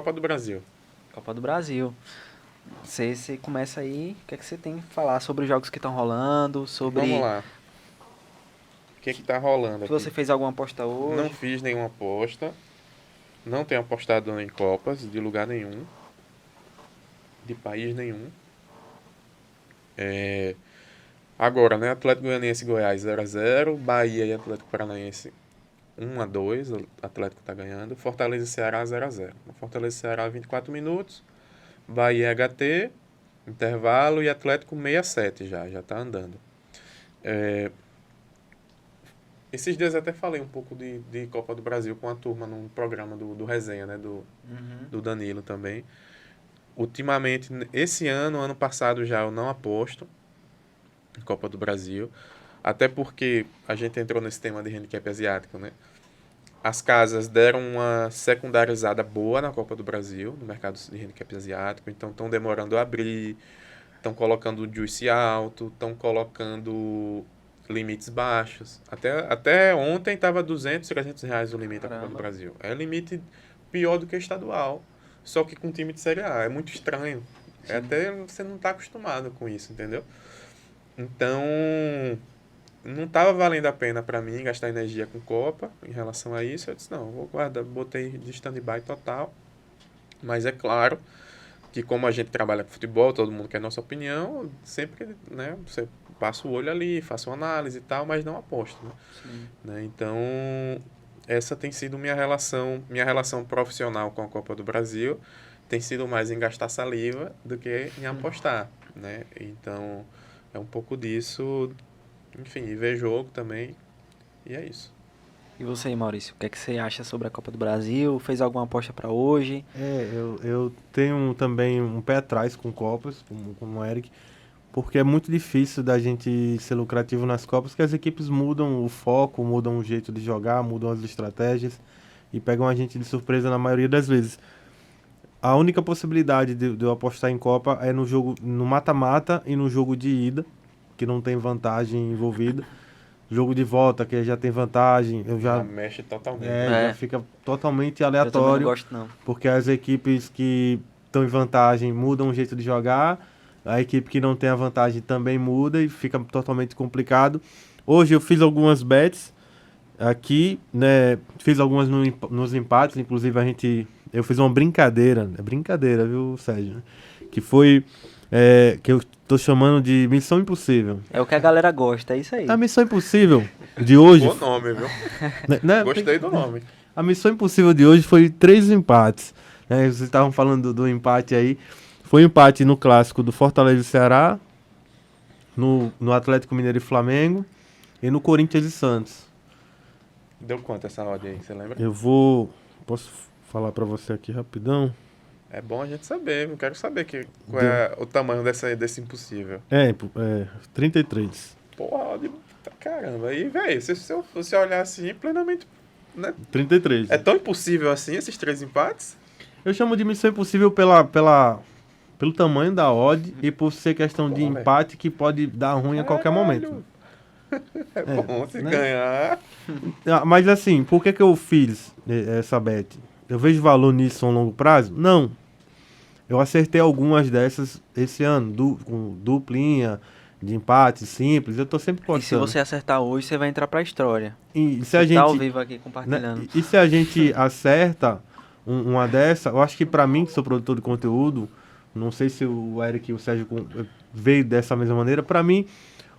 Copa do Brasil. Copa do Brasil. Você começa aí, o que é que você tem que falar sobre os jogos que estão rolando, sobre... Vamos lá. O que tá rolando Se aqui? você fez alguma aposta hoje. Não fiz nenhuma aposta. Não tenho apostado em Copas de lugar nenhum. De país nenhum. Agora, né? Atlético Goianiense e Goiás 0x0. Bahia e Atlético Paranaense 1x2. O Atlético tá ganhando. Fortaleza e Ceará 0x0. Fortaleza e Ceará 24 minutos. Bahia e HT. Intervalo. E Atlético 67 já tá andando. Esses dias eu até falei um pouco de Copa do Brasil com a turma num programa do Resenha, né? Do Danilo também. Ultimamente, esse ano passado já eu não aposto em Copa do Brasil. Até porque a gente entrou nesse tema de handicap asiático, né? As casas deram uma secundarizada boa na Copa do Brasil, no mercado de handicap asiático. Então estão demorando a abrir, estão colocando juice alto, estão colocando limites baixos. Até ontem estava R$200, R$300 o limite da Copa do Brasil. É limite pior do que estadual, só que com time de Série A. É muito estranho. Até você não está acostumado com isso, entendeu? Então, não estava valendo a pena para mim gastar energia com Copa em relação a isso. Eu disse, não, vou guardar, botei de stand-by total. Mas é claro que como a gente trabalha com futebol, todo mundo quer nossa opinião, sempre, né, você passa o olho ali, faça uma análise e tal, mas não aposto, né? Então, essa tem sido minha relação profissional com a Copa do Brasil, tem sido mais em gastar saliva do que em apostar, né? Então, é um pouco disso, enfim, e ver jogo também, e é isso. E você aí, Maurício, o que é que você acha sobre a Copa do Brasil? Fez alguma aposta para hoje? Eu tenho também um pé atrás com Copas, como o Eric, porque é muito difícil da gente ser lucrativo nas Copas, porque as equipes mudam o foco, mudam o jeito de jogar, mudam as estratégias e pegam a gente de surpresa na maioria das vezes. A única possibilidade de eu apostar em Copa é no jogo, no mata-mata e no jogo de ida, que não tem vantagem envolvida. Jogo de volta, que já tem vantagem, eu já... mexe totalmente. Já fica totalmente aleatório. Eu também não gosto, não. Porque as equipes que estão em vantagem mudam o jeito de jogar, a equipe que não tem a vantagem também muda e fica totalmente complicado. Hoje eu fiz algumas bets aqui, né? Fiz algumas nos empates, inclusive eu fiz uma brincadeira, viu, Sérgio? Que foi... que eu tô chamando de Missão Impossível. É o que a galera gosta, é isso aí. A Missão Impossível de hoje... Bom nome, viu? Gostei do nome. A Missão Impossível de hoje foi 3 empates. Né? Vocês estavam falando do empate aí. Foi um empate no clássico do Fortaleza e Ceará, no Atlético Mineiro e Flamengo e no Corinthians e Santos. Deu quanto essa odd aí, você lembra? Posso falar pra você aqui rapidão? É bom a gente saber, eu quero saber qual é o tamanho desse impossível. 33. Porra, caramba. Aí, velho, se você olhar assim, plenamente... Né? 33. É tão impossível assim, esses 3 empates? Eu chamo de Missão Impossível pelo tamanho da odd e por ser questão de empate que pode dar ruim a qualquer momento. É bom se ganhar. Mas assim, por que eu fiz essa bet? Eu vejo valor nisso a longo prazo? Não. Eu acertei algumas dessas esse ano, com duplinha, de empate, simples. Eu tô sempre postando. E se você acertar hoje, você vai entrar pra história. E se você a gente tá ao vivo aqui compartilhando. Né? E se a gente acerta uma dessa, eu acho que pra mim, que sou produtor de conteúdo, não sei se o Eric e o Sérgio veio dessa mesma maneira, pra mim,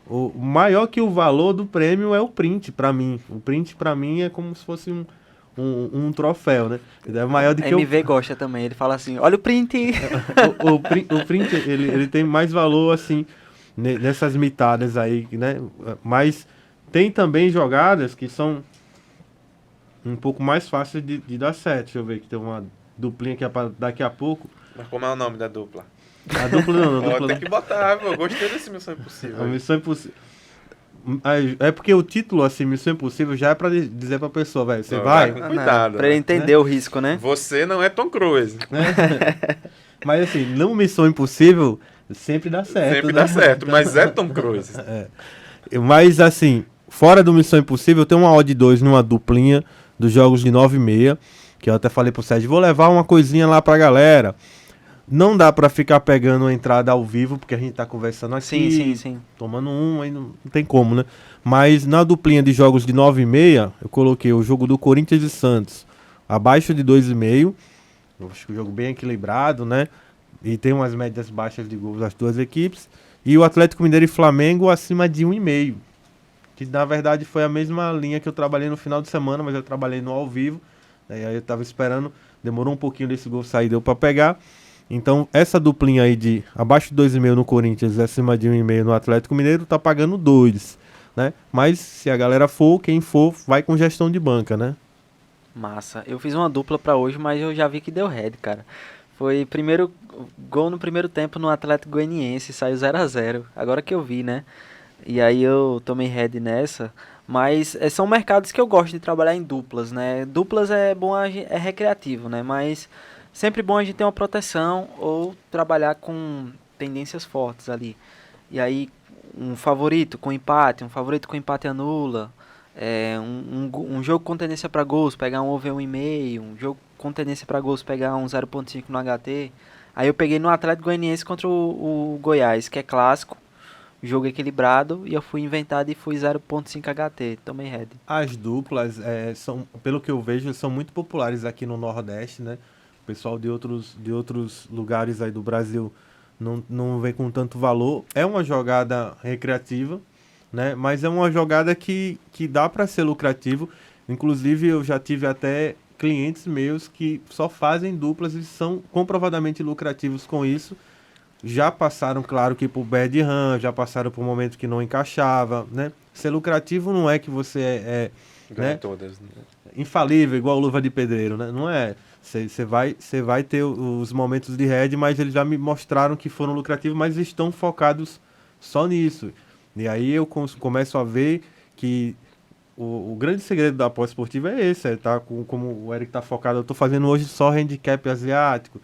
o maior que o valor do prêmio é o print, pra mim. O print, pra mim, é como se fosse um troféu, né? É maior do que MV gosta também, ele fala assim, olha o print! o print, ele tem mais valor, assim, nessas mitadas aí, né? Mas tem também jogadas que são um pouco mais fáceis de dar certo. Deixa eu ver que tem uma duplinha que é pra daqui a pouco. Mas como é o nome da dupla? A dupla não. Tem que botar, eu gostei desse Missão Impossível. A Missão Impossível. É porque o título, assim, Missão Impossível, já é pra dizer pra pessoa, velho, você vai? Com cuidado. Pra ele entender o risco, né? Você não é Tom Cruise. Mas assim, não Missão Impossível, sempre dá certo. Sempre dá certo, mas é Tom Cruise. Mas assim, fora do Missão Impossível, tem uma odd 2 numa duplinha dos jogos de 9,5, que eu até falei pro Sérgio, vou levar uma coisinha lá pra galera. Não dá pra ficar pegando a entrada ao vivo, porque a gente tá conversando aqui, Sim. tomando aí não tem como, né? Mas na duplinha de jogos de 9,5, eu coloquei o jogo do Corinthians e Santos abaixo de 2,5. Eu acho que o jogo bem equilibrado, né? E tem umas médias baixas de gols das duas equipes. E o Atlético Mineiro e Flamengo acima de 1,5. Que na verdade foi a mesma linha que eu trabalhei no final de semana, mas eu trabalhei no ao vivo. Aí eu tava esperando, demorou um pouquinho desse gol sair, deu pra pegar. Então, essa duplinha aí de abaixo de 2,5 no Corinthians e acima de 1,5 no Atlético Mineiro, tá pagando 2, né? Mas se a galera for, quem for, vai com gestão de banca, né? Massa. Eu fiz uma dupla pra hoje, mas eu já vi que deu head, cara. Foi primeiro gol no primeiro tempo no Atlético Goianiense, saiu 0-0. Agora que eu vi, né? E aí eu tomei head nessa. Mas são mercados que eu gosto de trabalhar em duplas, né? Duplas é bom, é recreativo, né? Mas sempre bom a gente ter uma proteção ou trabalhar com tendências fortes ali. E aí um favorito com empate anula. Um jogo com tendência para gols, pegar um over 1,5. Um jogo com tendência para gols, pegar um 0,5 no HT. Aí eu peguei no Atlético Goianiense contra o Goiás, que é clássico. Jogo equilibrado, e eu fui inventado e fui 0,5 HT, tomei head. As duplas, são, pelo que eu vejo, são muito populares aqui no Nordeste, né? O pessoal de outros lugares aí do Brasil não vê com tanto valor. É uma jogada recreativa, né? Mas é uma jogada que dá para ser lucrativo. Inclusive, eu já tive até clientes meus que só fazem duplas e são comprovadamente lucrativos com isso. Já passaram, claro, que por bad run, já passaram por momentos que não encaixava, né? Ser lucrativo não é que você ganha né? todas, né? Infalível, igual luva de pedreiro, né? Não é. Você vai ter os momentos de head, mas eles já me mostraram que foram lucrativos, mas estão focados só nisso. E aí eu começo a ver que o grande segredo da aposta esportiva é esse, como o Eric tá focado, eu tô fazendo hoje só handicap asiático.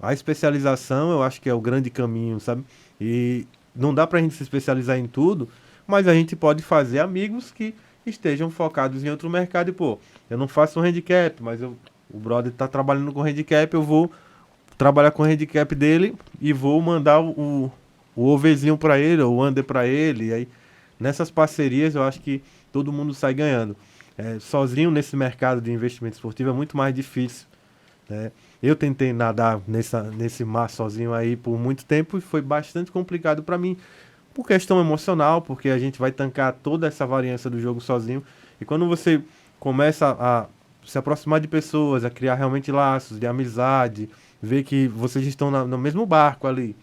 A especialização eu acho que é o grande caminho, sabe? E não dá pra gente se especializar em tudo, mas a gente pode fazer amigos que estejam focados em outro mercado e, pô, eu não faço um handicap, mas o brother tá trabalhando com handicap, eu vou trabalhar com o handicap dele e vou mandar o overzinho pra ele, ou o under pra ele, e aí nessas parcerias eu acho que todo mundo sai ganhando. Sozinho nesse mercado de investimento esportivo é muito mais difícil, né? Eu tentei nadar nesse mar sozinho aí por muito tempo e foi bastante complicado para mim, por questão emocional, porque a gente vai tancar toda essa variância do jogo sozinho. E quando você começa a se aproximar de pessoas, a criar realmente laços de amizade, ver que vocês estão no mesmo barco ali,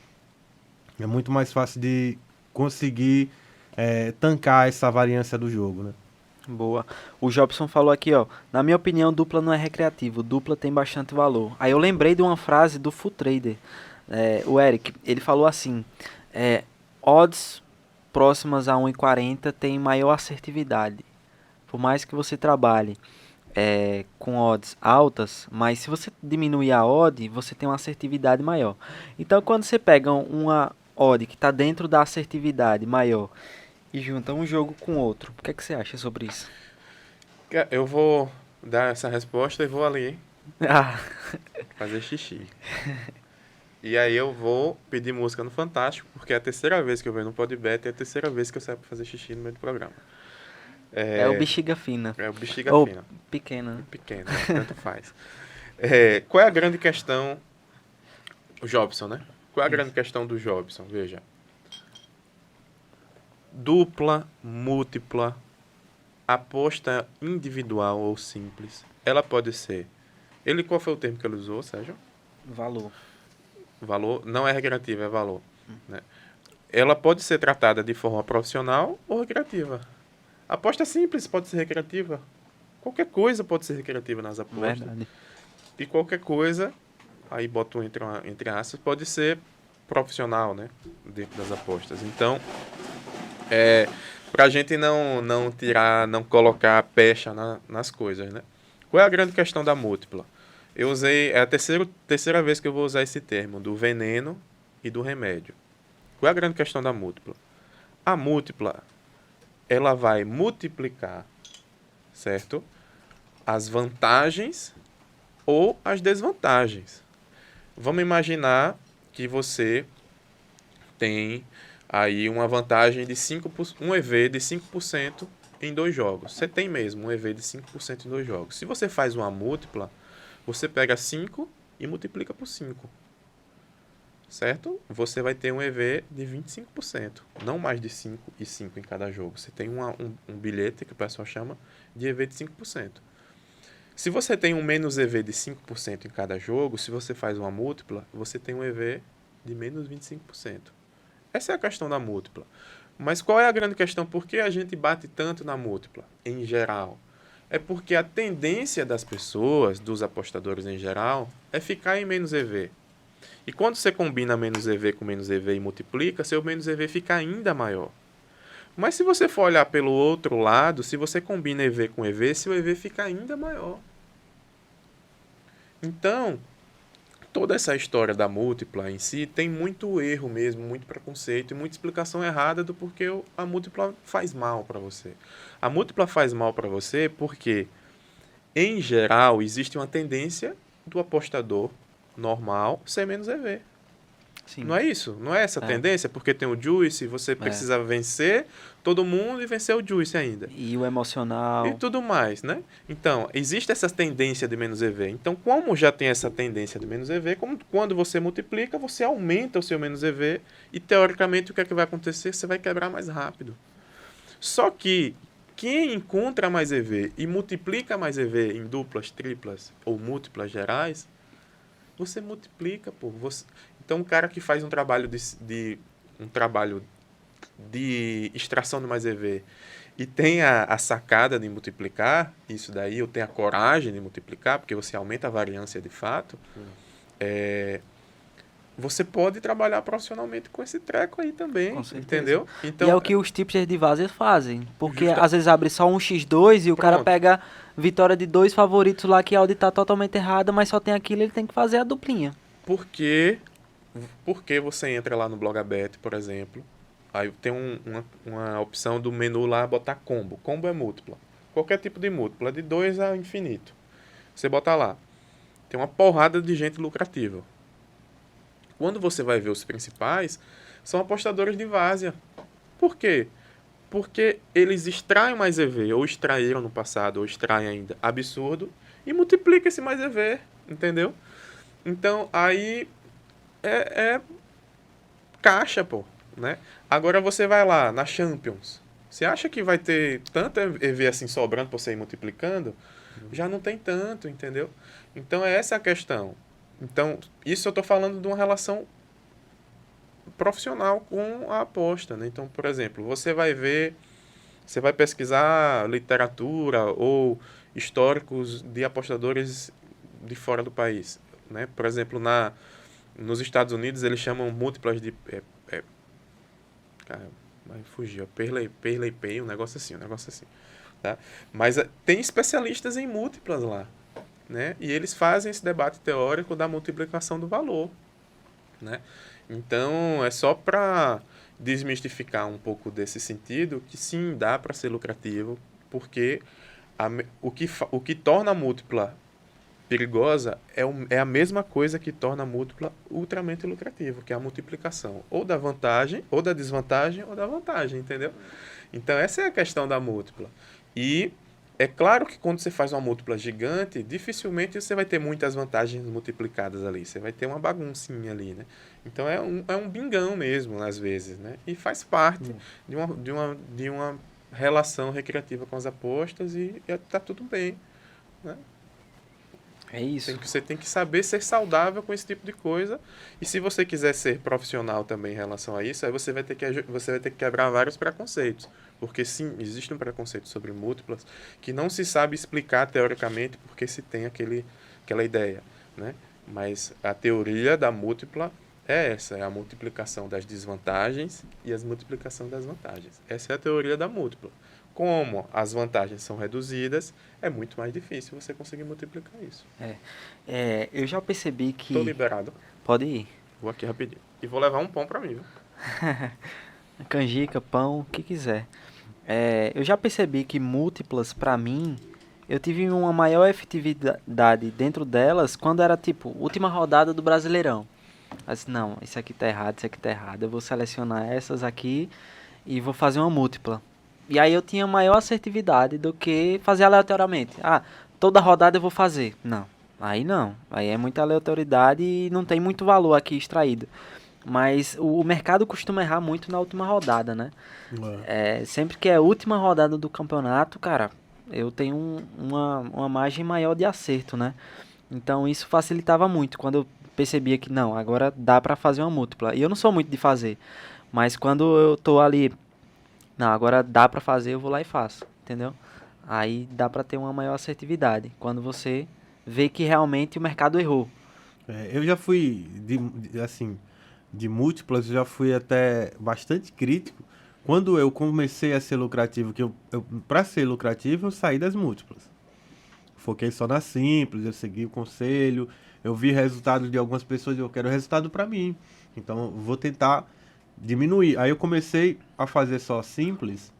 é muito mais fácil de conseguir tancar essa variância do jogo, né? Boa. O Jobson falou aqui, ó. Na minha opinião, dupla não é recreativo. Dupla tem bastante valor. Aí eu lembrei de uma frase do Full Trader. O Eric, ele falou assim. Odds próximas a 1,40 tem maior assertividade. Por mais que você trabalhe com odds altas, mas se você diminuir a odd, você tem uma assertividade maior. Então, quando você pega uma odd que está dentro da assertividade maior e junta um jogo com outro, o que é que você acha sobre isso? Eu vou dar essa resposta e vou ali Ah, fazer xixi. E aí eu vou pedir música no Fantástico, porque é a terceira vez que eu venho no Podbet e é a terceira vez que eu saio pra fazer xixi no meio do programa. é o bexiga fina. É o bexiga Ou fina. pequena, né? Pequeno, tanto faz. Qual é a grande questão... O Jobson, né? Qual é a grande questão do Jobson? Veja. Dupla, múltipla, aposta individual ou simples. Ela pode ser... Qual foi o termo que ele usou, Sérgio? Valor. Valor não é recreativo, é valor. Né? Ela pode ser tratada de forma profissional ou recreativa. Aposta simples pode ser recreativa. Qualquer coisa pode ser recreativa nas apostas. Verdade. E qualquer coisa, aí boto entre aspas, pode ser profissional, né? Dentro das apostas. Então, pra gente não tirar, não colocar pecha nas coisas, né? Qual é a grande questão da múltipla? Eu usei, é a terceira vez que eu vou usar esse termo, do veneno e do remédio. Qual é a grande questão da múltipla? A múltipla, ela vai multiplicar, certo? As vantagens ou as desvantagens. Vamos imaginar que você tem aí uma vantagem de 5%, um EV de 5% em 2 jogos. Você tem mesmo um EV de 5% em 2 jogos. Se você faz uma múltipla, você pega 5 e multiplica por 5. Certo? Você vai ter um EV de 25%, não mais de 5 e 5 em cada jogo. Você tem um bilhete que o pessoal chama de EV de 5%. Se você tem um menos EV de 5% em cada jogo, se você faz uma múltipla, você tem um EV de menos 25%. Essa é a questão da múltipla. Mas qual é a grande questão? Por que a gente bate tanto na múltipla, em geral? É porque a tendência das pessoas, dos apostadores em geral, é ficar em menos EV. E quando você combina menos EV com menos EV e multiplica, seu menos EV fica ainda maior. Mas se você for olhar pelo outro lado, se você combina EV com EV, seu EV fica ainda maior. Então, toda essa história da múltipla em si tem muito erro mesmo, muito preconceito e muita explicação errada do porquê a múltipla faz mal para você. A múltipla faz mal para você porque, em geral, existe uma tendência do apostador normal ser menos EV. Sim. Não é isso? Não é essa tendência? Porque tem o juice, você precisa vencer todo mundo e vencer o juice ainda. E o emocional. E tudo mais, né? Então, existe essa tendência de menos EV. Então, como já tem essa tendência de menos EV, quando você multiplica, você aumenta o seu menos EV e, teoricamente, o que é que vai acontecer? Você vai quebrar mais rápido. Só que quem encontra mais EV e multiplica mais EV em duplas, triplas ou múltiplas gerais, você multiplica, pô. Então, um cara que faz um trabalho de extração de mais EV e tem a sacada de multiplicar isso daí, ou tem a coragem de multiplicar, porque você aumenta a variância de fato, você pode trabalhar profissionalmente com esse treco aí também, entendeu? Então, e é o que os tipos de vases fazem, porque às vezes abre só um X2 e o cara pega vitória de 2 favoritos lá que a odd tá totalmente errada, mas só tem aquilo, ele tem que fazer a duplinha. Porque você entra lá no Blogabet, por exemplo, aí tem uma opção do menu lá, botar combo. Combo é múltipla. Qualquer tipo de múltipla, de 2 a infinito. Você bota lá. Tem uma porrada de gente lucrativa. Quando você vai ver os principais, são apostadores de várzea. Por quê? Porque eles extraem mais EV, ou extraíram no passado, ou extraem ainda, absurdo, e multiplicam esse mais EV, entendeu? Então, aí é caixa, pô, né? Agora você vai lá na Champions. Você acha que vai ter tanto EV assim sobrando pra você ir multiplicando? Já não tem tanto, entendeu? Então, essa é a questão. Então, isso eu tô falando de uma relação profissional com a aposta, né? Então, por exemplo, você vai pesquisar literatura ou históricos de apostadores de fora do país, né? Por exemplo, nos Estados Unidos eles chamam múltiplas de cara, vai fugir, Payday Pay, um negócio assim, tá? Mas tem especialistas em múltiplas lá, né? E eles fazem esse debate teórico da multiplicação do valor, né? Então, é só para desmistificar um pouco desse sentido que sim, dá para ser lucrativo, porque o que torna a múltipla perigosa é a mesma coisa que torna a múltipla ultramente lucrativa, que é a multiplicação ou da vantagem, ou da desvantagem, ou da vantagem, entendeu? Então, essa é a questão da múltipla. E é claro que quando você faz uma múltipla gigante, dificilmente você vai ter muitas vantagens multiplicadas ali. Você vai ter uma baguncinha ali, né? Então, é um bingão mesmo, às vezes, né? E faz parte de uma relação recreativa com as apostas e tá tudo bem, né? É isso. Você tem que saber ser saudável com esse tipo de coisa. E se você quiser ser profissional também em relação a isso, aí você vai ter que quebrar vários preconceitos. Porque sim, existe um preconceito sobre múltiplas que não se sabe explicar teoricamente porque se tem aquela ideia, né? Mas a teoria da múltipla é essa, é a multiplicação das desvantagens e a multiplicação das vantagens. Essa é a teoria da múltipla. Como as vantagens são reduzidas, é muito mais difícil você conseguir multiplicar isso. Eu já percebi que... Tô liberado. Pode ir. Vou aqui rapidinho. E vou levar um pão pra mim, viu? Canjica, pão, o que quiser. Eu já percebi que múltiplas, pra mim, eu tive uma maior efetividade dentro delas quando era tipo, última rodada do Brasileirão. Mas não, isso aqui tá errado, isso aqui tá errado. Eu vou selecionar essas aqui e vou fazer uma múltipla. E aí eu tinha maior assertividade do que fazer aleatoriamente. Ah, toda rodada eu vou fazer. Não, aí não. Aí é muita aleatoriedade e não tem muito valor aqui extraído. Mas o mercado costuma errar muito na última rodada, né? Sempre que é a última rodada do campeonato, cara, eu tenho uma margem maior de acerto, né? Então isso facilitava muito quando eu percebia que não, agora dá pra fazer uma múltipla. E eu não sou muito de fazer, mas quando eu tô ali, não, agora dá pra fazer, eu vou lá e faço, entendeu? Aí dá pra ter uma maior assertividade, quando você vê que realmente o mercado errou. Eu já fui, assim, de múltiplas, eu já fui até bastante crítico. Quando eu comecei a ser lucrativo, para ser lucrativo, eu saí das múltiplas. Foquei só na simples, eu segui o conselho, eu vi resultado de algumas pessoas, eu quero resultado para mim. Então, eu vou tentar diminuir. Aí eu comecei a fazer só simples,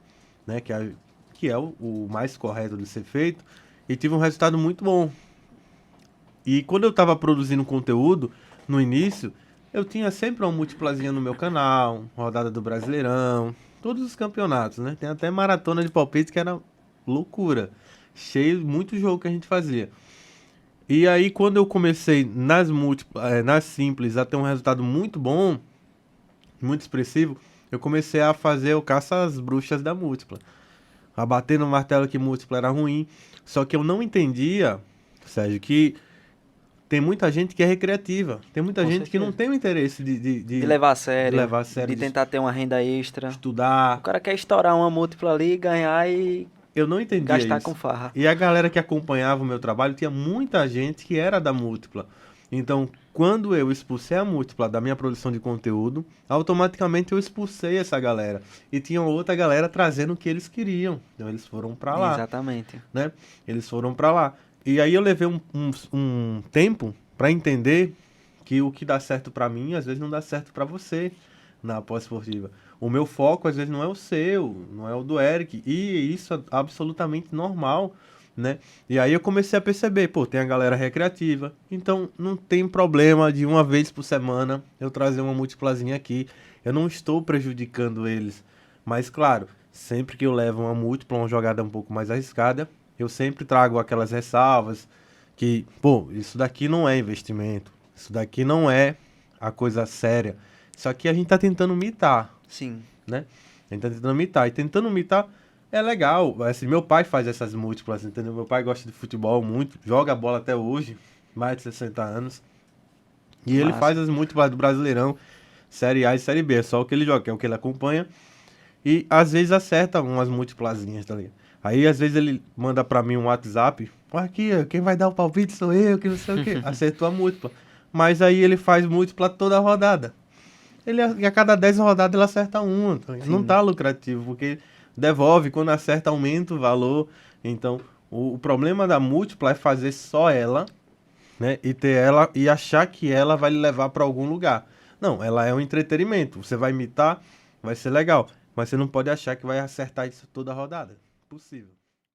né, que é o mais correto de ser feito, e tive um resultado muito bom. E quando eu estava produzindo conteúdo, no início, eu tinha sempre uma multiplazinha no meu canal, rodada do Brasileirão, todos os campeonatos, né? Tem até maratona de palpite que era loucura. Cheio, muito jogo que a gente fazia. E aí, quando eu comecei nas simples a ter um resultado muito bom, muito expressivo, eu comecei a fazer o caça às bruxas da múltipla. A bater no martelo que múltipla era ruim. Só que eu não entendia, Sérgio, que tem muita gente que é recreativa. Tem muita Com gente que não certeza. tem o interesse De levar a sério, levar a sério, de tentar ter uma renda extra. O estudar. cara quer estourar uma múltipla ali, ganhar e Eu não entendia gastar isso. com farra. E a galera que acompanhava o meu trabalho, tinha muita gente que era da múltipla. Então, quando eu expulsei a múltipla da minha produção de conteúdo, automaticamente eu expulsei essa galera. E tinha outra galera trazendo o que eles queriam. Então, eles foram pra lá. Exatamente. Né? Eles foram pra lá. E aí eu levei um tempo pra entender que o que dá certo pra mim, às vezes não dá certo pra você na pós-esportiva. O meu foco, às vezes, não é o seu, não é o do Eric. E isso é absolutamente normal, né? E aí eu comecei a perceber, pô, tem a galera recreativa. Então, não tem problema de uma vez por semana eu trazer uma multiplazinha aqui. Eu não estou prejudicando eles. Mas, claro, sempre que eu levo uma múltipla, uma jogada um pouco mais arriscada, eu sempre trago aquelas ressalvas que, pô, isso daqui não é investimento. Isso daqui não é a coisa séria. Isso aqui a gente tá tentando imitar, Sim. né? A gente tá tentando imitar. E tentando imitar é legal. Assim, meu pai faz essas múltiplas, entendeu? Meu pai gosta de futebol muito, joga bola até hoje, mais de 60 anos. E ele Massa. faz as múltiplas do Brasileirão, Série A e Série B. É só o que ele joga, que é o que ele acompanha. E às vezes acerta umas múltiplazinhas, tá ligado? Aí às vezes ele manda pra mim um WhatsApp. Aqui, quem vai dar o palpite sou eu, que não sei o quê. Acertou a múltipla. Mas aí ele faz múltipla toda a rodada. A cada 10 rodadas ele acerta uma. Tá? Não tá lucrativo, porque devolve, quando acerta aumenta o valor. Então, o problema da múltipla é fazer só ela, né? E ter ela e achar que ela vai lhe levar para algum lugar. Não, ela é um entretenimento. Você vai imitar, vai ser legal. Mas você não pode achar que vai acertar isso toda a rodada. Impossível.